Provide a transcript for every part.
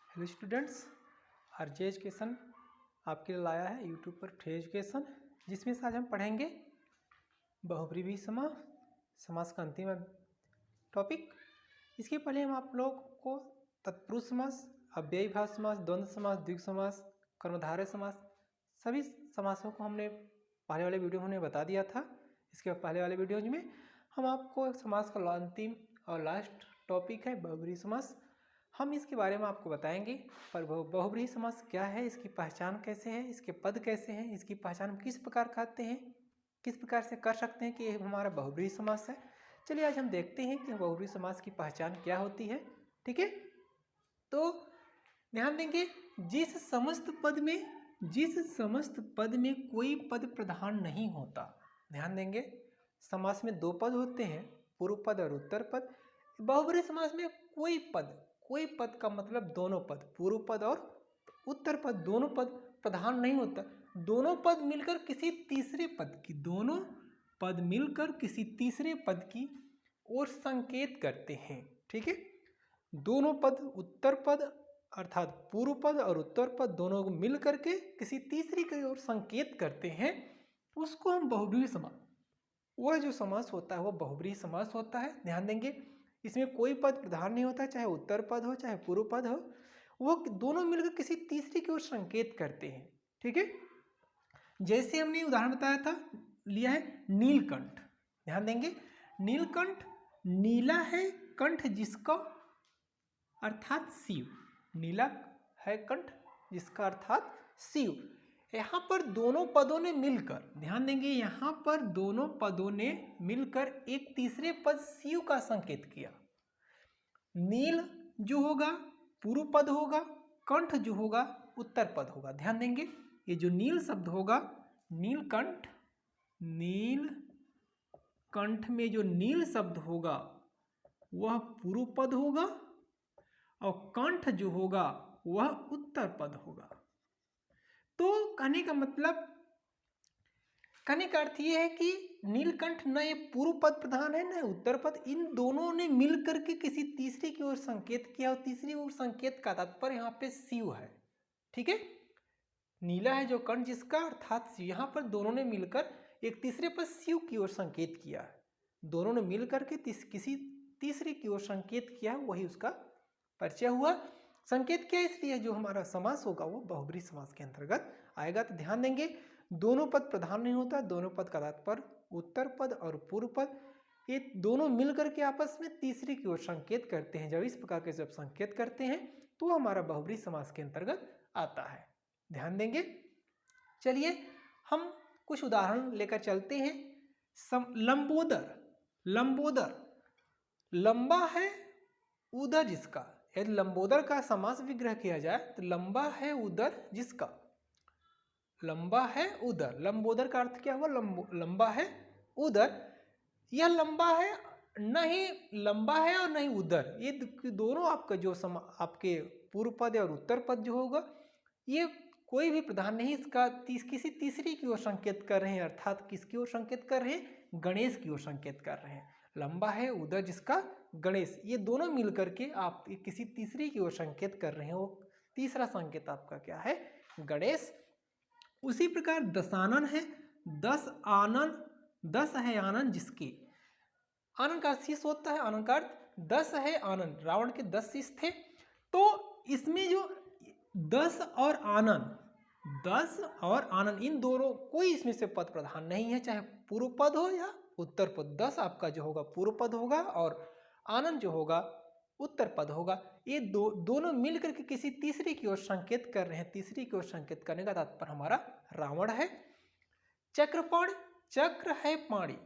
Hello students, RJ education आपके लिए लाया है यूट्यूब पर फ्री एजुकेशन, जिसमें से आज हम पढ़ेंगे बहुब्रीहि समास, समास का अंतिम टॉपिक। इसके पहले हम आप लोग को तत्पुरुष समास, अव्ययीभाव समास, द्वंद्व समास, द्विगु समास, कर्मधारय समास, सभी समासों को हमने पहले वाले वीडियो में हमने बता दिया था। इसके पहले वाले वीडियोज में हम आपको समास का अंतिम और लास्ट टॉपिक है बहुब्रीहि समास, हम इसके बारे में आपको बताएंगे। पर बहुब्रीहि समास क्या है, इसकी पहचान कैसे है, इसके पद कैसे हैं, इसकी पहचान हम किस प्रकार करते हैं, किस प्रकार से कर सकते हैं कि ये हमारा बहुब्रीहि समास है। चलिए आज हम देखते हैं कि बहुब्रीहि समास की पहचान क्या होती है। ठीक है, तो ध्यान देंगे, जिस समस्त पद में कोई पद प्रधान नहीं होता। ध्यान देंगे, समास में दो पद होते हैं, पूर्व पद और उत्तर पद। बहुब्रीहि समास में कोई पद का मतलब दोनों पद, पूर्व पद और उत्तर पद, दोनों पद प्रधान नहीं होता। दोनों पद मिलकर किसी तीसरे पद की ओर संकेत करते हैं। ठीक है, दोनों पद, उत्तर पद अर्थात पूर्व पद और उत्तर पद दोनों को मिल करके किसी तीसरी की ओर संकेत करते हैं, उसको हम बहुब्रीहि समास, वह जो समास होता है वह बहुब्रीहि समास होता है। ध्यान देंगे, इसमें कोई पद प्रधान नहीं होता, चाहे उत्तर पद हो चाहे पूर्व पद हो, वो दोनों मिलकर किसी तीसरी की ओर संकेत करते हैं। ठीक है, जैसे हमने उदाहरण बताया था, लिया है नीलकंठ। ध्यान देंगे, नीलकंठ, नीला है कंठ जिसका अर्थात शिव, नीला है कंठ जिसका अर्थात शिव। यहाँ पर दोनों पदों ने मिलकर, ध्यान देंगे, यहाँ पर दोनों पदों ने मिलकर एक तीसरे पद शिव का संकेत किया। नील जो होगा पूर्व पद होगा, कंठ जो होगा उत्तर पद होगा। ध्यान देंगे, ये जो नील शब्द होगा, नीलकंठ, नील कंठ में जो नील शब्द होगा वह पूर्व पद होगा और कंठ जो होगा वह उत्तर पद होगा। तो कहने का अर्थ ये है कि नीलकंठ न ये पूर्व पद प्रधान है न उत्तर पद, इन दोनों ने मिलकर के किसी तीसरी की ओर संकेत किया, और तीसरी ओर संकेत का तात्पर्य यहाँ पे शिव है। ठीक है, नीला है जो कंठ जिसका अर्थात शिव, यहाँ पर दोनों ने मिलकर एक तीसरे पर शिव की ओर संकेत किया है। दोनों ने मिलकर के किसी तीसरी की ओर संकेत किया, वही उसका परिचय हुआ। संकेत क्या, इसलिए जो हमारा समास होगा वो बहुब्रीहि समास के अंतर्गत आएगा। तो ध्यान देंगे, दोनों पद प्रधान नहीं होता, दोनों पद का तात्पर्य उत्तर पद और पूर्व पद, ये दोनों मिलकर के आपस में तीसरी की ओर संकेत करते हैं। जब इस प्रकार के जब संकेत करते हैं तो हमारा बहुब्रीहि समास के अंतर्गत आता है। ध्यान देंगे, चलिए हम कुछ उदाहरण लेकर चलते हैं। लंबोदर, लंबोदर, लंबा है उदर जिसका, यदि लंबोदर का समास विग्रह किया जाए तो लंबा है उदर जिसका, लंबा है उदर, लंबोदर का अर्थ क्या हुआ, लंबा है उदर। यह लंबा है, नहीं लंबा है और नहीं उदर, ये दोनों आपका जो आपके पूर्व पद और उत्तर पद जो होगा, ये कोई भी प्रधान नहीं, इसका किसी तीसरी की ओर संकेत कर रहे हैं। अर्थात किसकी ओर संकेत कर रहे हैं, गणेश की ओर संकेत कर रहे हैं। लंबा है उदर जिसका गणेश, ये दोनों मिलकर के आप किसी तीसरी की ओर संकेत कर रहे हैं, वो तीसरा संकेत आपका क्या है, गणेश। उसी प्रकार दशानन है, 10 आनन, 10 है आनन जिसके, आनन का शीश होता है, आनन का अर्थ 10 है आनन, रावण के 10 शीश थे। तो इसमें जो 10 और आनन, 10 और आनन, इन दोनों कोई इसमें से पद प्रधान नहीं है, चाहे पूर्व पद हो या उत्तर पद। 10 आपका जो होगा पूर्व पद होगा और आनंद जो होगा उत्तर पद होगा। ये दोनों मिलकर के किसी तीसरी की ओर संकेत कर रहे हैं। तीसरी की ओर संकेत करने का तात्पर्य हमारा रावण है। चक्रपाणि, चक्र है पाणि,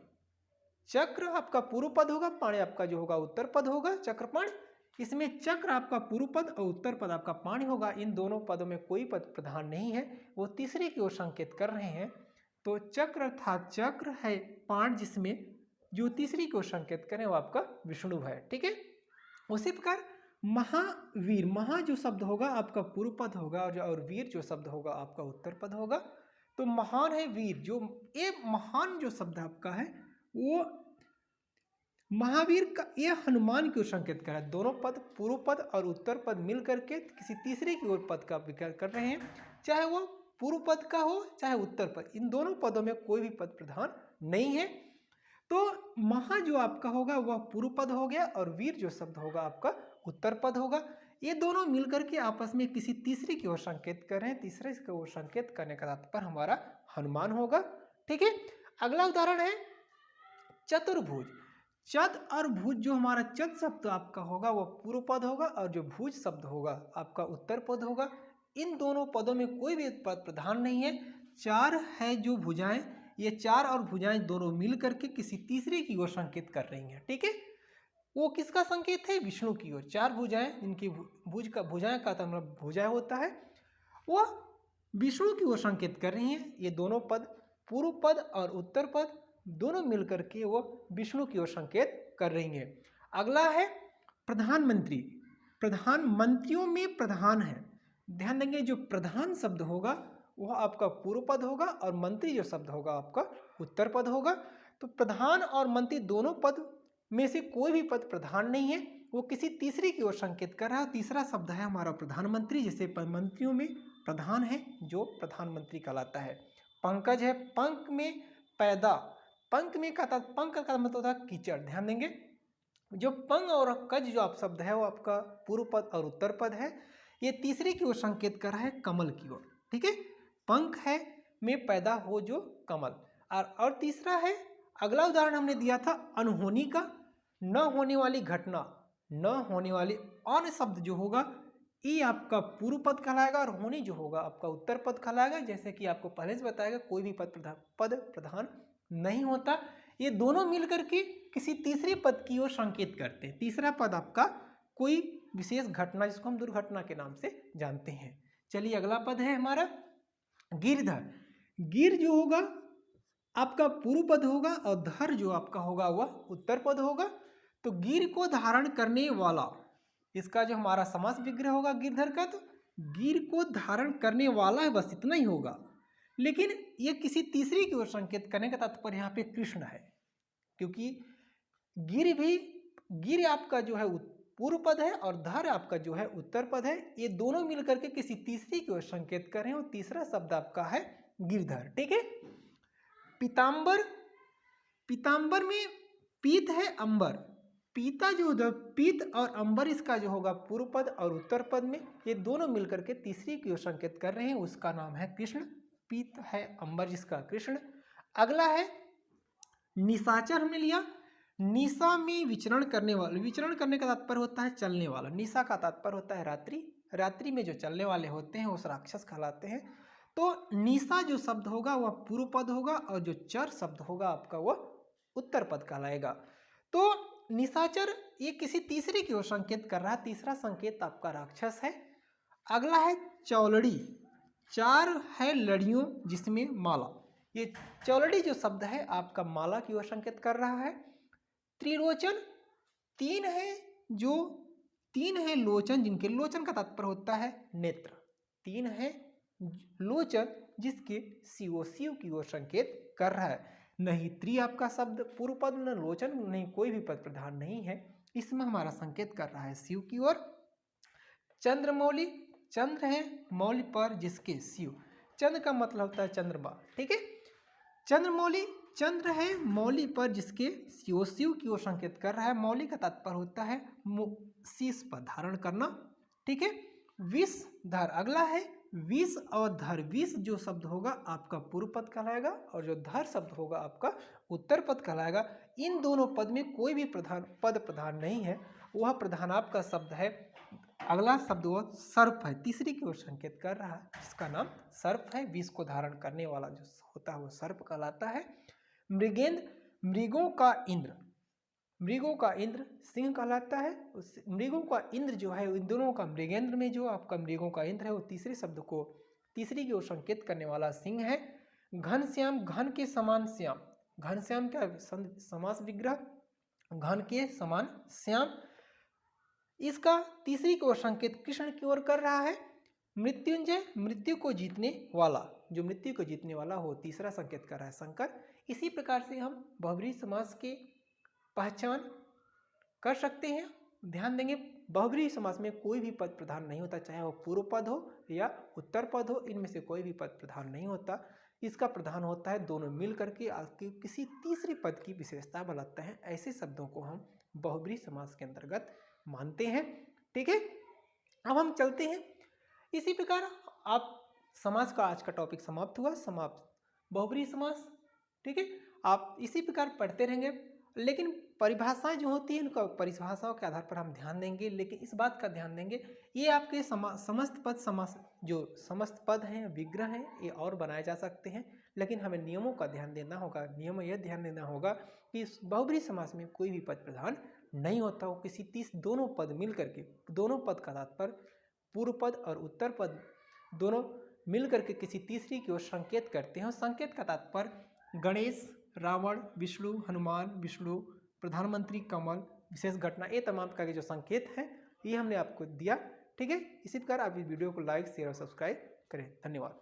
चक्र आपका पूर्व पद होगा, पाणि आपका जो होगा उत्तर पद होगा, चक्रपाणि। इसमें चक्र आपका पूर्व पद और उत्तर पद आपका पाणि होगा। इन दोनों पदों में कोई पद प्रधान नहीं है, वो तीसरी की ओर संकेत कर रहे हैं। तो चक्र अर्थात चक्र है पाण, जिसमें जो तीसरी को संकेत करें वो आपका विष्णु है। ठीक है, उसी प्रकार महावीर, महा जो शब्द होगा आपका पूर्व पद होगा और वीर जो शब्द होगा आपका उत्तर पद होगा। तो महान है वीर, जो ये महान जो शब्द आपका है वो महावीर का यह हनुमान की ओर संकेत कर रहा है। दोनों पद, पूर्व पद और उत्तर पद मिल करके किसी तीसरे की ओर पद का विचार कर रहे हैं, चाहे वो पूर्व पद का हो चाहे उत्तर पद, इन दोनों पदों में कोई भी पद प्रधान नहीं है। तो महा जो आपका होगा वह पूर्व पद हो गया और वीर जो शब्द होगा आपका उत्तर पद होगा। ये दोनों मिलकर के आपस में किसी तीसरे की ओर संकेत कर रहे हैं, तीसरे की ओर संकेत करने का तात्पर्य हमारा हनुमान होगा। ठीक है, अगला उदाहरण है चतुर्भुज। चत और भुज, जो हमारा चत शब्द आपका होगा वह पूर्व पद होगा और जो भुज शब्द होगा आपका उत्तर पद होगा। इन दोनों पदों में कोई भी पद प्रधान नहीं है। चार है जो भुजाएं, ये चार और भुजाएं दोनों मिल करके किसी तीसरे की ओर संकेत कर रही हैं। ठीक है, वो किसका संकेत है? विष्णु की ओर। चार भुजाएं, जिनकी भुजाएं का मतलब भुजा होता है, वह विष्णु की ओर संकेत कर रही हैं। ये दोनों पद, पूर्व पद और उत्तर पद, दोनों मिलकर के वो विष्णु की ओर संकेत कर रही हैं। अगला है प्रधानमंत्री। प्रधानमंत्रियों में प्रधान है, ध्यान देंगे जो प्रधान शब्द होगा वह आपका पूर्व पद होगा और मंत्री जो शब्द होगा आपका उत्तर पद होगा। तो प्रधान और मंत्री दोनों पद में से कोई भी पद प्रधान नहीं है, वो किसी तीसरे की ओर संकेत कर रहा है। तीसरा शब्द है हमारा प्रधानमंत्री, जैसे मंत्रियों में प्रधान है जो प्रधानमंत्री कहलाता है। पंकज है, पंख में पैदा, पंख में का पंख का मतलब होता है कीचड़। ध्यान देंगे जो पंख और कज जो आप शब्द है वो आपका पूर्व पद और उत्तर पद है। ये तीसरे की ओर संकेत कर रहा है कमल की ओर। ठीक है, पंख है में पैदा हो जो कमल। और तीसरा है, अगला उदाहरण हमने दिया था अनहोनी का, न होने वाली घटना, न होने वाली अन शब्द जो होगा ये आपका पूर्व पद कहलाएगा और होनी जो होगा आपका उत्तर पद कहलाएगा। जैसे कि आपको पहले से बताएगा कोई भी पद प्रधान नहीं होता। ये दोनों मिलकर के किसी तीसरे पद की ओर संकेत करते हैं। तीसरा पद आपका कोई विशेष घटना जिसको हम दुर्घटना के नाम से जानते हैं। चलिए अगला पद है हमारा गिरधर। गिर जो होगा आपका पूर्व पद होगा और धर जो आपका होगा वह उत्तर पद होगा। तो गिर को धारण करने वाला, इसका जो हमारा समास विग्रह होगा गिरधर का, तो गिर को धारण करने वाला है, बस इतना ही होगा। लेकिन ये किसी तीसरे की ओर संकेत करने का तात्पर्य यहाँ पे कृष्ण है, क्योंकि गिर आपका जो है पूर्व पद है और धर आपका जो है उत्तर पद है। ये दोनों मिलकर के किसी तीसरे की ओर संकेत कर रहे हैं और तीसरा शब्द आपका है गिरधर। ठीक है, पीतांबर। पीतांबर में पीत है अंबर, पीता जो पीत और अंबर इसका जो होगा पूर्व पद और उत्तर पद में ये दोनों मिलकर के तीसरी की ओर संकेत कर रहे हैं, उसका नाम है कृष्ण। पीत है अंबर जिसका कृष्ण। अगला है निशाचर हमने लिया। निशा में विचरण करने वाला, विचरण करने का तात्पर्य होता है चलने वाला। निशा का तात्पर्य होता है रात्रि, रात्रि में जो चलने वाले होते हैं उस राक्षस कहलाते हैं। तो निशा जो शब्द होगा वह पूर्व पद होगा और जो चर शब्द होगा आपका वह उत्तर पद कहलाएगा। तो निशाचर ये किसी तीसरे की ओर संकेत कर रहा है, तीसरा संकेत आपका राक्षस है। अगला है चौलड़ी। चार है लड़ियों जिसमें माला, ये चौलड़ी जो शब्द है आपका माला की ओर संकेत कर रहा है। त्रिलोचन, तीन है लोचन जिनके, लोचन का तात्पर्य होता है नेत्र। तीन है लोचन जिसके शिव की ओर संकेत कर रहा है। नहीं त्रि आपका शब्द पूर्व पद, न लोचन, नहीं कोई भी पद प्रधान नहीं है, इसमें हमारा संकेत कर रहा है शिव की ओर। चंद्रमौली, चंद्र है मौली पर जिसके शिव, चंद्र का मतलब होता है चंद्रमा। ठीक है, चंद्रमौली, चंद्र है मौली पर जिसके शिव की ओर संकेत कर रहा है। मौली का तात्पर्य होता है शीश पर धारण करना। ठीक है, विषधर। अगला है विष और धर। विष जो शब्द होगा आपका पूर्व पद कहलाएगा और जो धर शब्द होगा आपका उत्तर पद कहलाएगा। इन दोनों पद में कोई भी पद प्रधान नहीं है, वह प्रधान आपका शब्द है। अगला शब्द वह सर्प है, तीसरी की ओर संकेत कर रहा है जिसका नाम सर्प है। विष को धारण करने वाला जो होता है वो सर्प कहलाता है। मृगेंद्र, मृगों का इंद्र, मृगों का इंद्र सिंह कहलाता है। मृगों का इंद्र जो है इन दोनों का, मृगेंद्र में जो आपका मृगों का इंद्र है वो तीसरे शब्द को तीसरी की ओर संकेत करने वाला सिंह है। घनश्याम, घन के समान श्याम, घनश्याम का समास विग्रह, घन के समान श्याम, इसका तीसरी की ओर संकेत कृष्ण की ओर कर रहा है। मृत्युंजय, मृत्यु को जीतने वाला, जो मृत्यु को जीतने वाला हो तीसरा संकेत कर रहा है शंकर। इसी प्रकार से हम बहुब्रीहि समास के पहचान कर सकते हैं। ध्यान देंगे बहुब्रीहि समास में कोई भी पद प्रधान नहीं होता, चाहे वो पूर्व पद हो या उत्तर पद हो, इनमें से कोई भी पद प्रधान नहीं होता। इसका प्रधान होता है दोनों मिल करके आपके किसी तीसरे पद की विशेषता बनाता है। ऐसे शब्दों को हम बहुब्रीहि समास के अंतर्गत मानते हैं। ठीक है, अब हम चलते हैं। इसी प्रकार आप समास का आज का टॉपिक समाप्त हुआ, समाप्त बहुब्रीहि समास। ठीक है, आप इसी प्रकार पढ़ते रहेंगे, लेकिन परिभाषाएं जो होती हैं उनका परिभाषाओं के आधार पर हम ध्यान देंगे। लेकिन इस बात का ध्यान देंगे ये आपके समस्त पद समास जो समस्त पद हैं विग्रह हैं ये और बनाए जा सकते हैं, लेकिन हमें नियमों का ध्यान देना होगा। नियम यह ध्यान देना होगा कि इस बहुब्रीहि समास में कोई भी पद प्रधान नहीं होता, वो किसी दोनों पद मिल करके, दोनों पद का तात्पर्य पूर्व पद और उत्तर पद दोनों मिल करके किसी तीसरी की ओर संकेत करते हैं। और संकेत का तात्पर्य गणेश, रावण, विष्णु, हनुमान, विष्णु, प्रधानमंत्री, कमल, विशेष घटना, ये तमाम का जो संकेत है ये हमने आपको दिया। ठीक है, इसी प्रकार आप इस वीडियो को लाइक, शेयर और सब्सक्राइब करें। धन्यवाद।